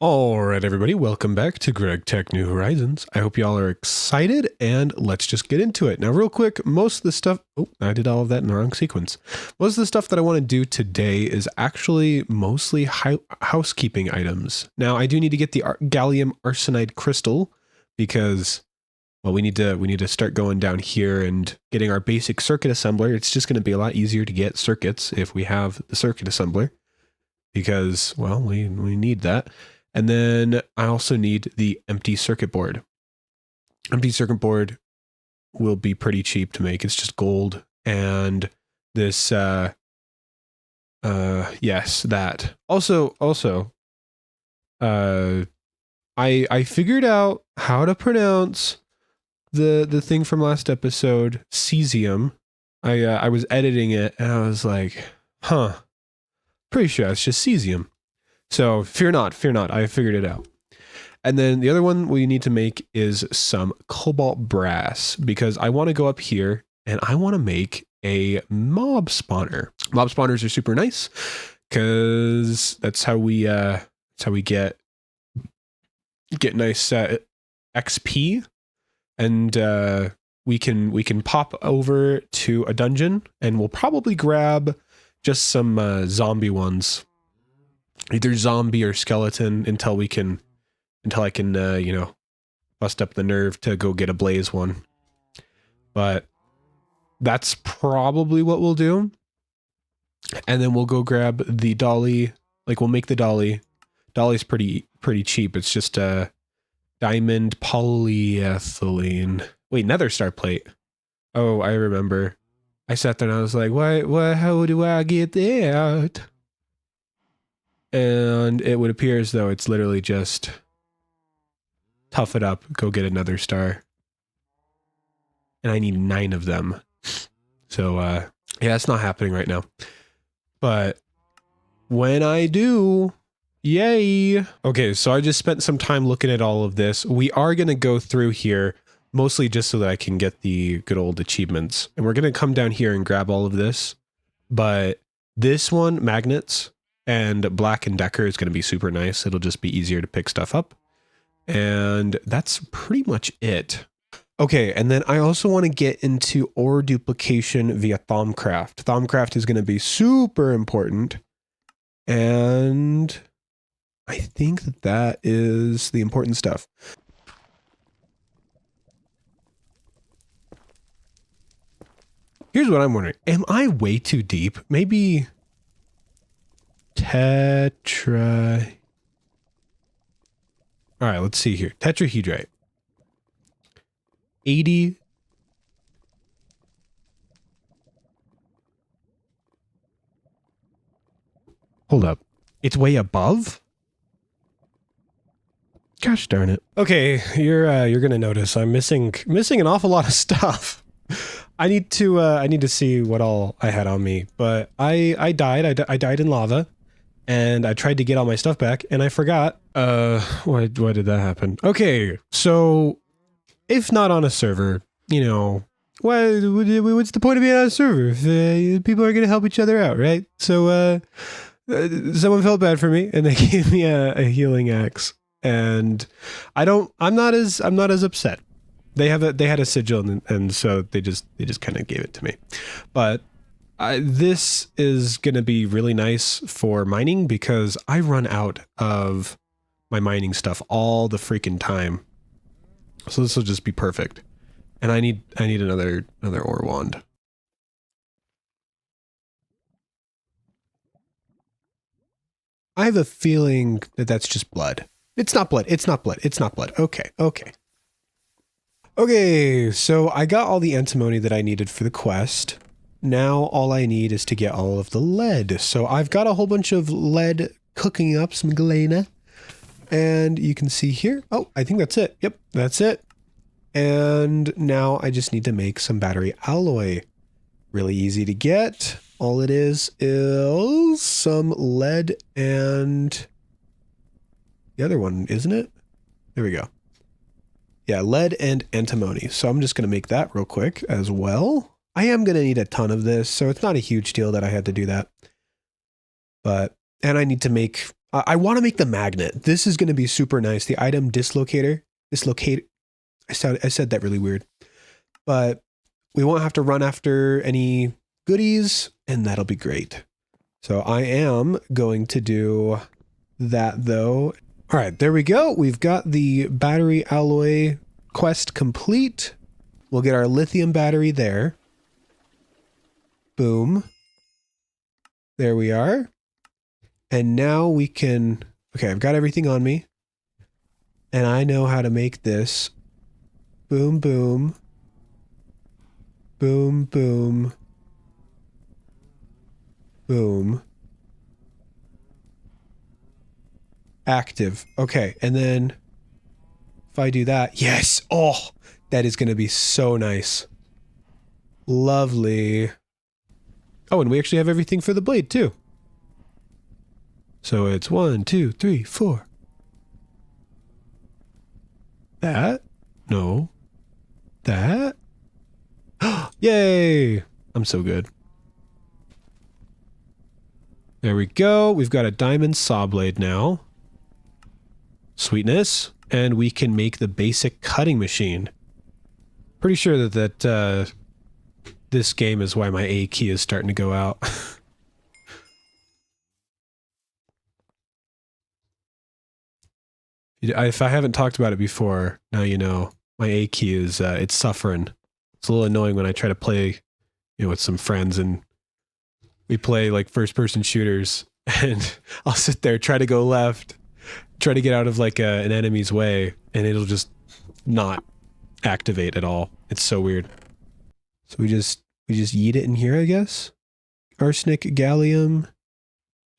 All right, everybody, welcome back to Greg Tech New Horizons. I hope y'all are excited, and let's just get into it. Now, real quick, most of the stuff... Oh, I did all of that in the wrong sequence. Most of the stuff that I want to do today is actually mostly housekeeping items. Now, I do need to get the gallium arsenide crystal because, well, we need to start going down here and getting our basic circuit assembler. It's just going to be a lot easier to get circuits if we have the circuit assembler because, well, we need that. And then I also need the empty circuit board. Empty circuit board will be pretty cheap to make. It's just gold. And this, yes, that. Also, I figured out how to pronounce the thing from last episode, cesium. I was editing it and I was like, pretty sure it's just cesium. So fear not, I figured it out. And then the other one we need to make is some cobalt brass because I want to go up here and I want to make a mob spawner. Mob spawners are super nice because that's how we get nice XP, and we can pop over to a dungeon and we'll probably grab just some zombie ones. Either zombie or skeleton until I can, bust up the nerve to go get a blaze one. But that's probably what we'll do. And then we'll go grab the dolly. Like we'll make the dolly. Dolly's pretty cheap. It's just a diamond polyethylene. Wait, nether star plate. Oh, I remember. I sat there and I was like, what, how do I get that? And it would appear as though it's literally just tough it up, go get another star. And I need 9 of them. So, yeah, it's not happening right now. But when I do, yay. Okay, so I just spent some time looking at all of this. We are going to go through here, mostly just so that I can get the good old achievements. And we're going to come down here and grab all of this. But this one, magnets, and Black and Decker is going to be super nice. It'll just be easier to pick stuff up. And that's pretty much it. Okay, and then I also want to get into ore duplication via Thaumcraft. Thaumcraft is going to be super important. And I think that is the important stuff. Here's what I'm wondering. Am I way too deep? Maybe... Tetra. All right, let's see here. Tetrahedrite. 80. Hold up. It's way above? Gosh darn it. Okay, you're gonna notice I'm missing an awful lot of stuff. I need to see what all I had on me, but I died in lava. And I tried to get all my stuff back, and I forgot. Why did that happen? Okay, so if not on a server, what's the point of being on a server if people are going to help each other out, right? So someone felt bad for me, and they gave me a healing axe, and I'm not as upset. They had a sigil, and so they just kind of gave it to me, but. This is going to be really nice for mining because I run out of my mining stuff all the freaking time. So this will just be perfect. And I need another ore wand. I have a feeling that that's just blood. It's not blood. It's not blood. It's not blood. Okay. Okay, so I got all the antimony that I needed for the quest. Now all I need is to get all of the lead. So I've got a whole bunch of lead cooking up, some galena. And you can see here, oh, I think that's it. Yep, that's it. And now I just need to make some battery alloy. Really easy to get. All it is some lead and the other one, isn't it? There we go. Yeah, lead and antimony. So I'm just going to make that real quick as well. I am going to need a ton of this, so it's not a huge deal that I had to do that. And I need to make I want to make the magnet. This is going to be super nice. The item dislocator. Dislocate. I said that really weird. But we won't have to run after any goodies, and that'll be great. So I am going to do that though. All right, there we go. We've got the battery alloy quest complete. We'll get our lithium battery there. Boom. There we are. And now we can, okay, I've got everything on me. And I know how to make this. Boom, boom. Boom, boom. Boom. Active. Okay, and then if I do that, yes! Oh, that is going to be so nice. Lovely. Oh, and we actually have everything for the blade too. So it's 1, 2, 3, 4. That? No. That? Yay! I'm so good. There we go. We've got a diamond saw blade now. Sweetness. And we can make the basic cutting machine. Pretty sure that this game is why my A key is starting to go out. If I haven't talked about it before, now you know. My A key is, it's suffering. It's a little annoying when I try to play, with some friends and we play like first-person shooters and I'll sit there, try to go left, try to get out of like an enemy's way, and it'll just not activate at all. It's so weird. So we just yeet it in here, I guess. Arsenic, gallium,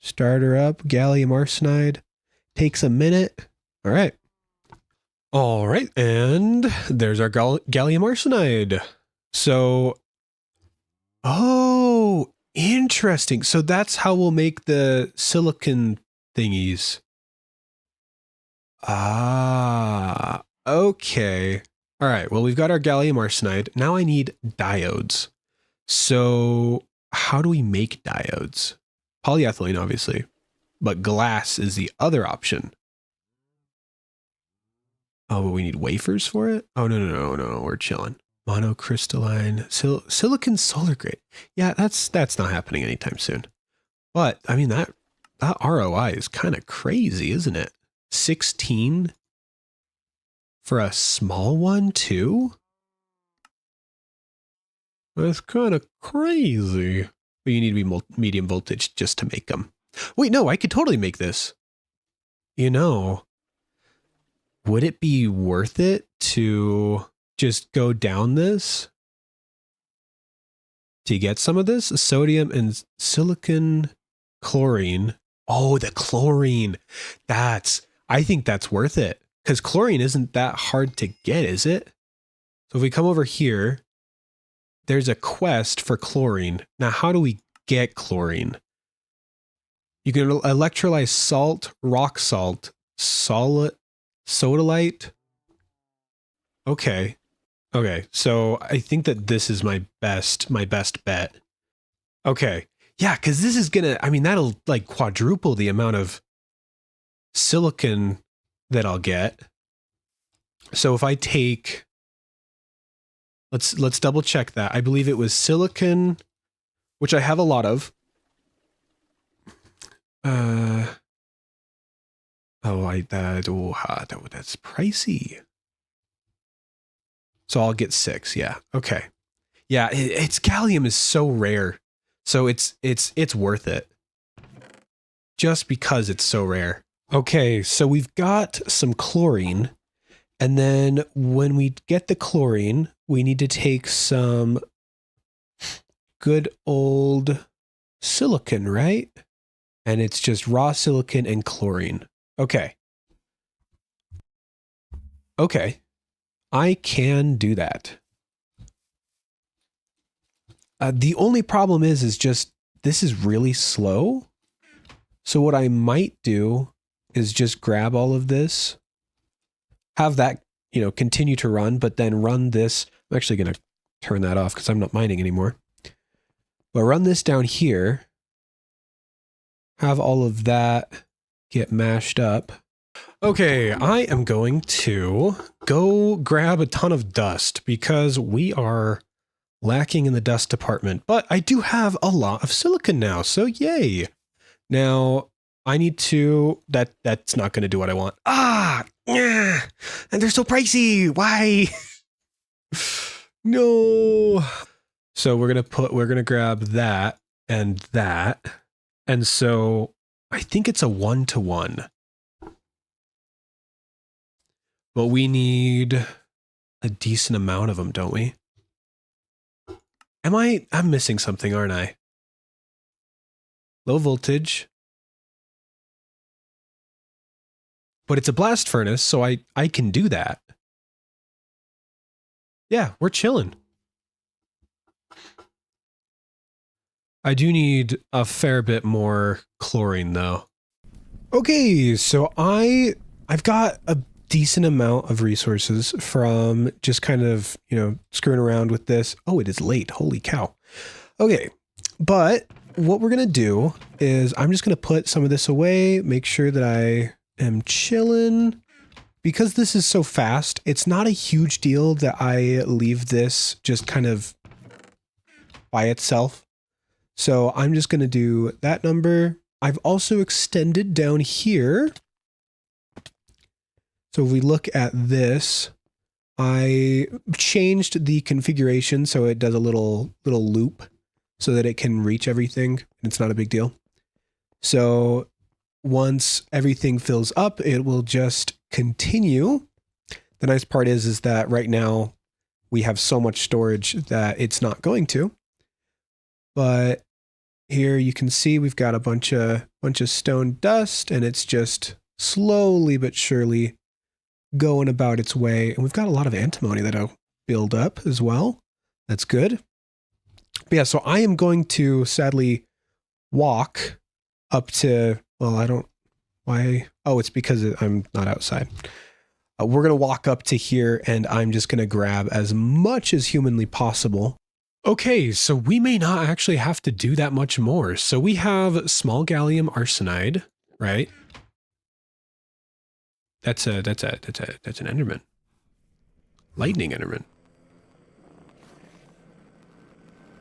starter up, gallium arsenide. Takes a minute. All right. All right, and there's our gallium arsenide. So, oh, interesting. So that's how we'll make the silicon thingies. Ah, okay. All right, well, we've got our gallium arsenide. Now I need diodes. So how do we make diodes? Polyethylene, obviously, but glass is the other option. Oh, but we need wafers for it? Oh, no, we're chilling. Monocrystalline, silicon solar grade. Yeah, that's not happening anytime soon. But, I mean, that ROI is kind of crazy, isn't it? 16 for a small one, too? That's kind of crazy. But you need to be medium voltage just to make them. Wait, no, I could totally make this. Would it be worth it to just go down this to get some of this? Sodium and silicon chlorine. Oh, the chlorine. I think that's worth it because chlorine isn't that hard to get, is it? So if we come over here, there's a quest for chlorine. Now, how do we get chlorine? You can electrolyze salt, rock salt, sodalite. Okay. So I think that this is my best bet. Okay. Yeah, because this is that'll like quadruple the amount of silicon that I'll get. So if I take, let's double check that. I believe it was silicon, which I have a lot of. That's pricey. So I'll get 6. Yeah. Okay. Yeah. It's gallium is so rare. So it's worth it. Just because it's so rare. Okay. So we've got some chlorine. And then when we get the chlorine, we need to take some good old silicon, right? And it's just raw silicon and chlorine. Okay. I can do that. The only problem is just this is really slow. So what I might do is just grab all of this, have that, continue to run, but then run this. I'm actually going to turn that off because I'm not mining anymore. But run this down here. Have all of that. get mashed up. Okay, I am going to go grab a ton of dust because we are lacking in the dust department, but I do have a lot of silicon now, so yay. Now, I need to, that's not going to do what I want. Yeah, and they're so pricey. Why? No. So we're going to grab that and that. And so I think it's a 1-to-1. But we need a decent amount of them, don't we? I'm missing something, aren't I? Low voltage. But it's a blast furnace, so I can do that. Yeah, we're chilling. I do need a fair bit more chlorine though. Okay, so I've got a decent amount of resources from just kind of, screwing around with this. Oh, it is late. Holy cow. Okay, but what we're going to do is I'm just going to put some of this away, make sure that I am chilling. Because this is so fast, it's not a huge deal that I leave this just kind of by itself. So I'm just going to do that number. I've also extended down here. So if we look at this, I changed the configuration so it does a little loop so that it can reach everything. It's not a big deal. So once everything fills up, it will just continue. The nice part is that right now we have so much storage that it's not going to. But here you can see we've got a bunch of stone dust, and it's just slowly but surely going about its way. And we've got a lot of antimony that'll build up as well. That's good. But yeah, so I am going to sadly walk up to, well, I don't, why? Oh, it's because I'm not outside. We're going to walk up to here, and I'm just going to grab as much as humanly possible. Okay, so we may not actually have to do that much more. So we have small gallium arsenide, right? That's an Enderman. Lightning Enderman.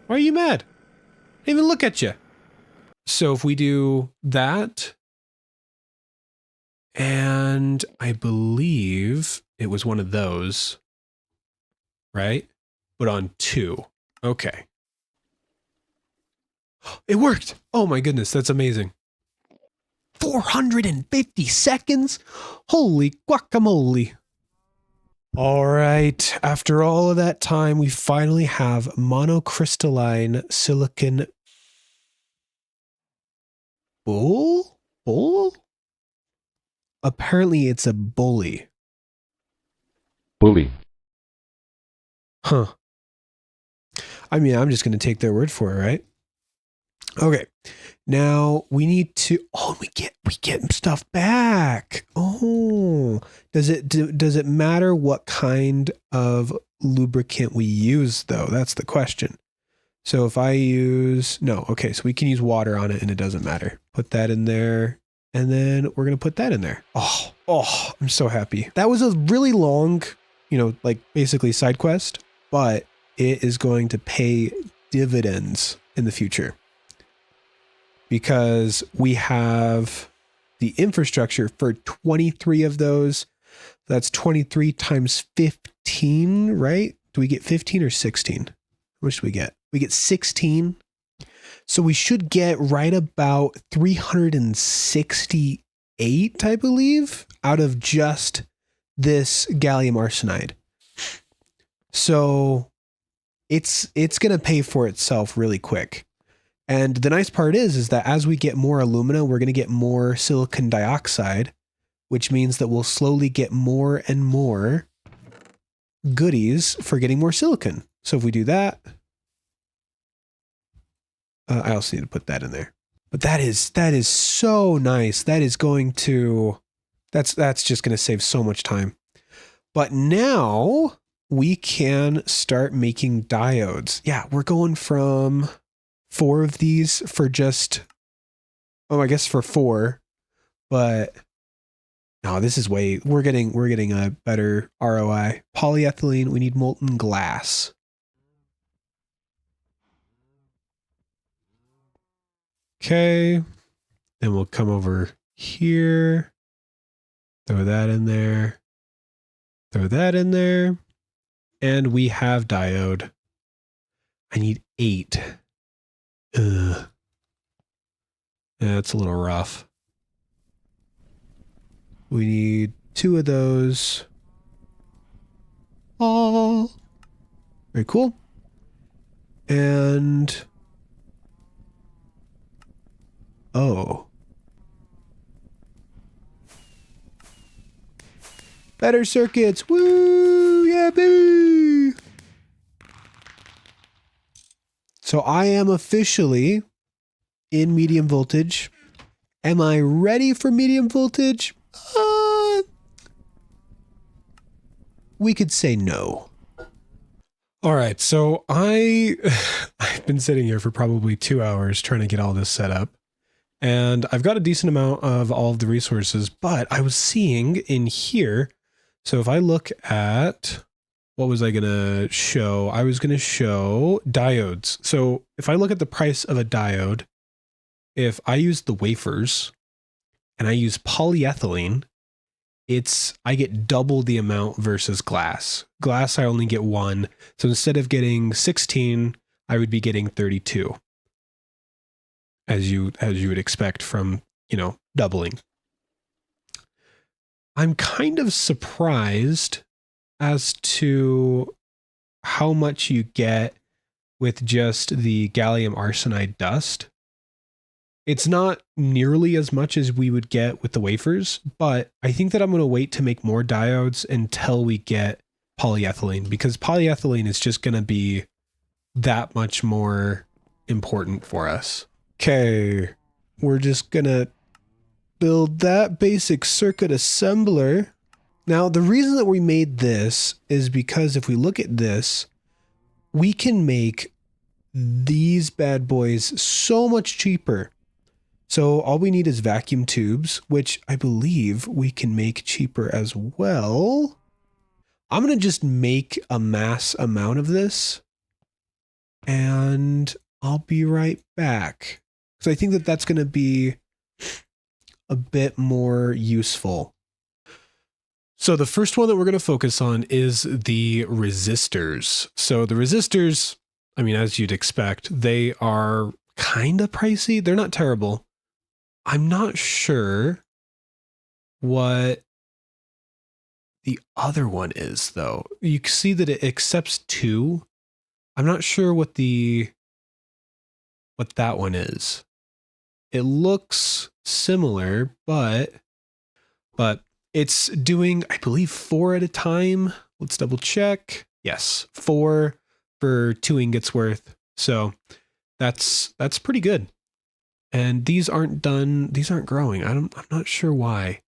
Why are you mad? I didn't even look at you. So if we do that, and I believe it was one of those, right? But on 2. Okay. It worked. Oh my goodness, that's amazing. 450 seconds? Holy guacamole. All right, after all of that time, we finally have monocrystalline silicon bull? Apparently it's a bully. Bully. Huh. I mean, I'm just going to take their word for it, right? Okay. Now we need to, we get stuff back. Oh, does it matter what kind of lubricant we use though? That's the question. So if I use, no, okay. So we can use water on it and it doesn't matter. Put that in there. And then we're going to put that in there. Oh, I'm so happy. That was a really long, like basically side quest, but it is going to pay dividends in the future because we have the infrastructure for 23 of those. That's 23 times 15, right? Do we get 15 or 16? How much do we get? We get 16. So we should get right about 368, I believe, out of just this gallium arsenide. So it's going to pay for itself really quick. And the nice part is that as we get more alumina, we're going to get more silicon dioxide, which means that we'll slowly get more and more goodies for getting more silicon. So if we do that, I also need to put that in there. But that is so nice. That is going to, that's just going to save so much time. But now we can start making diodes. Yeah, we're going from 4 of these for just, I guess for 4. but no, this is we're getting a better ROI. Polyethylene, we need molten glass. Okay. Then we'll come over here. Throw that in there. Throw that in there. And we have diode. I need 8. Ugh. Yeah, it's a little rough. We need 2 of those. Oh, very cool. And oh, better circuits. Woo! Yeah, baby. So I am officially in medium voltage. Am I ready for medium voltage? We could say no. All right, so I've been sitting here for probably 2 hours trying to get all this set up. And I've got a decent amount of all of the resources, but I was seeing in here. So if I look at, what was I going to show? I was going to show diodes. So if I look at the price of a diode, if I use the wafers and I use polyethylene, I get double the amount versus glass. Glass, I only get 1. So instead of getting 16, I would be getting 32. As you would expect from, doubling. I'm kind of surprised as to how much you get with just the gallium arsenide dust. It's not nearly as much as we would get with the wafers, but I think that I'm going to wait to make more diodes until we get polyethylene, because polyethylene is just going to be that much more important for us. Okay, we're just going to build that basic circuit assembler. Now, the reason that we made this is because if we look at this, we can make these bad boys so much cheaper. So all we need is vacuum tubes, which I believe we can make cheaper as well. I'm going to just make a mass amount of this and I'll be right back. So I think that that's going to be a bit more useful. So the first one that we're going to focus on is the resistors. So the resistors, I mean, as you'd expect, they are kind of pricey. They're not terrible. I'm not sure what the other one is, though. You can see that it accepts 2. I'm not sure what that one is. It looks similar, but it's doing, I believe, 4 at a time. Let's double check. Yes, 4 for 2 ingots worth. So that's pretty good. And these aren't growing. I'm not sure why.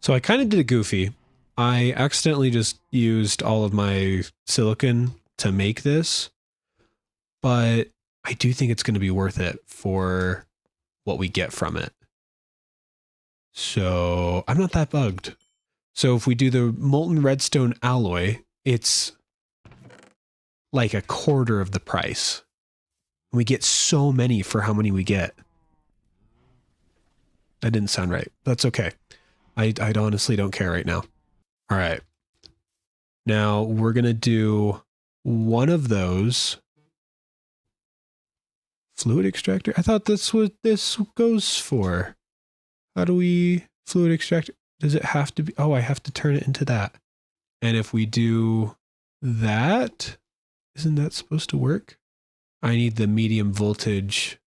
So I kind of did a goofy. I accidentally just used all of my silicon to make this, but I do think it's going to be worth it for what we get from it. So I'm not that bugged. So if we do the molten redstone alloy, it's like a quarter of the price. We get so many for how many we get. That didn't sound right. That's okay. I honestly don't care right now. All right. Now we're going to do one of those. Fluid extractor? I thought that's what this goes for. How do we fluid extract? Does it have to be? Oh, I have to turn it into that. And if we do that, isn't that supposed to work? I need the medium voltage.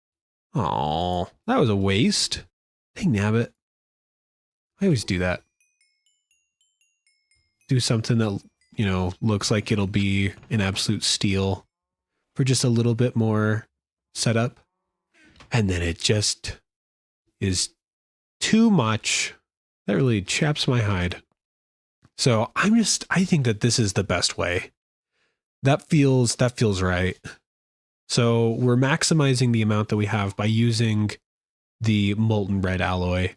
Oh, that was a waste. Dang nabbit. I always do that. Do something that, looks like it'll be an absolute steal for just a little bit more setup. And then it just is too much. That really chaps my hide. So I think that this is the best way. That feels right. So we're maximizing the amount that we have by using the molten red alloy.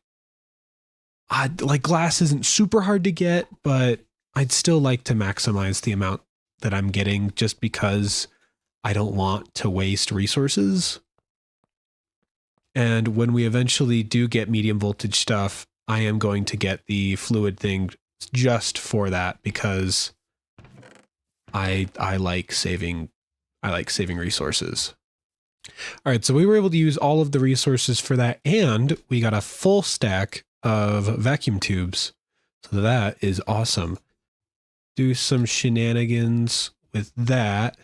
Like glass isn't super hard to get, but I'd still like to maximize the amount that I'm getting just because I don't want to waste resources. And when we eventually do get medium voltage stuff, I am going to get the fluid thing just for that because I like saving resources. All right, so we were able to use all of the resources for that, and we got a full stack of vacuum tubes. So that is awesome. Do some shenanigans with that.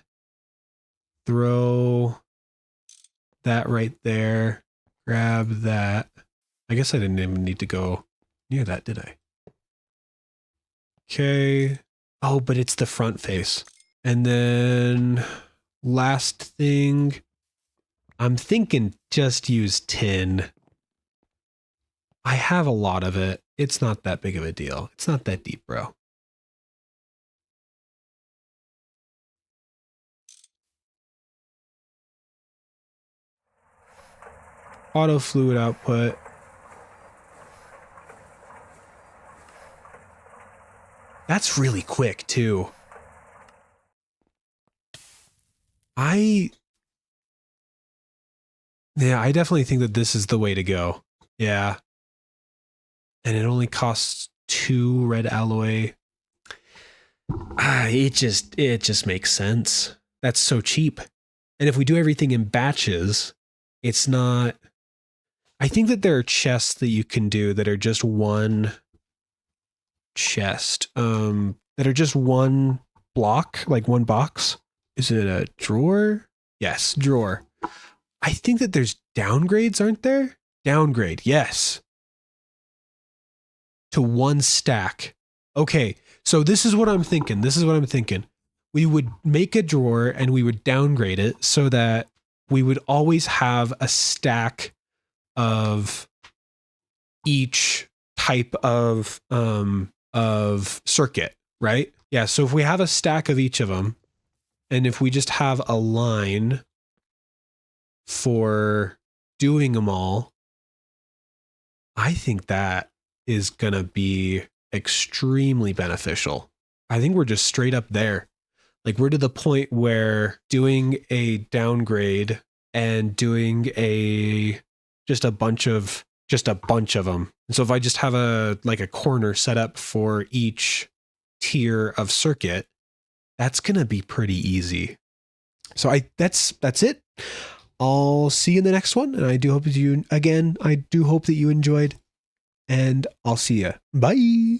Throw that right there. Grab that. I guess I didn't even need to go near that, did I? Okay. Oh, but it's the front face. And then last thing, I'm thinking just use tin. I have a lot of it. It's not that big of a deal. It's not that deep, bro. Auto fluid output. That's really quick too. I definitely think that this is the way to go. Yeah. And it only costs 2 red alloy. It just makes sense. That's so cheap. And if we do everything in batches, it's not. I think that there are chests that you can do that are just one chest, that are just one block, like one box. Is it a drawer? Yes, drawer. I think that there's downgrades, aren't there? Downgrade, yes. To one stack. Okay, so this is what I'm thinking. We would make a drawer and we would downgrade it so that we would always have a stack of each type of circuit, right? Yeah, so if we have a stack of each of them, and if we just have a line for doing them all, I think that is going to be extremely beneficial. I think we're just straight up there. Like we're to the point where doing a downgrade and doing just a bunch of them. And so if I just have a corner set up for each tier of circuit, that's going to be pretty easy. So that's it. I'll see you in the next one. And I do hope that you enjoyed, and I'll see you. Bye.